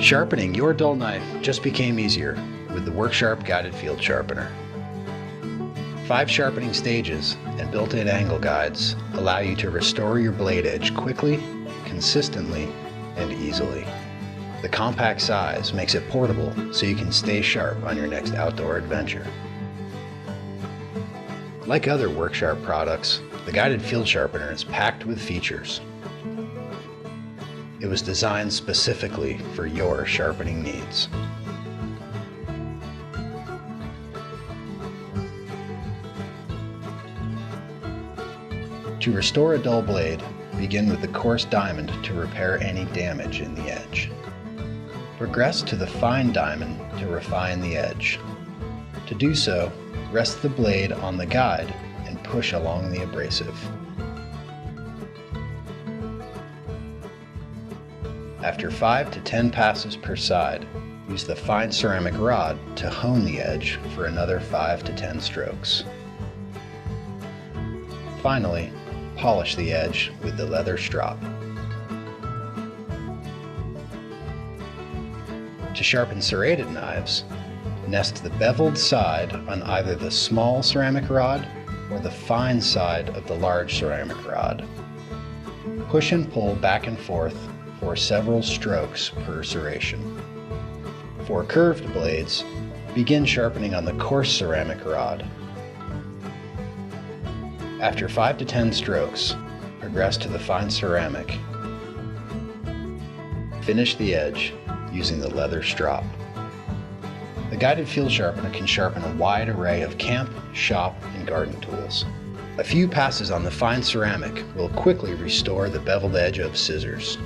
Sharpening your dull knife just became easier with the WorkSharp Guided Field Sharpener. 5 sharpening stages and built-in angle guides allow you to restore your blade edge quickly, consistently, and easily. The compact size makes it portable so you can stay sharp on your next outdoor adventure. Like other WorkSharp products, the Guided Field Sharpener is packed with features. It was designed specifically for your sharpening needs. To restore a dull blade, begin with the coarse diamond to repair any damage in the edge. Progress to the fine diamond to refine the edge. To do so, rest the blade on the guide and push along the abrasive. After 5 to 10 passes per side, use the fine ceramic rod to hone the edge for another 5 to 10 strokes. Finally, polish the edge with the leather strop. To sharpen serrated knives, nest the beveled side on either the small ceramic rod or the fine side of the large ceramic rod. Push and pull back and forth for several strokes per serration. For curved blades, begin sharpening on the coarse ceramic rod. After 5 to 10 strokes, progress to the fine ceramic. Finish the edge using the leather strop. The Guided Field Sharpener can sharpen a wide array of camp, shop, and garden tools. A few passes on the fine ceramic will quickly restore the beveled edge of scissors.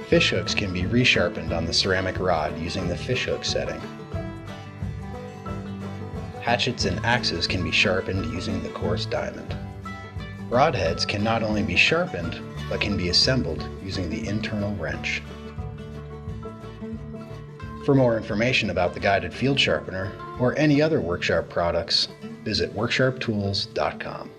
Fish hooks can be resharpened on the ceramic rod using the fish hook setting. Hatchets and axes can be sharpened using the coarse diamond. Broadheads can not only be sharpened, but can be assembled using the internal wrench. For more information about the Guided Field Sharpener or any other WorkSharp products, visit worksharptools.com.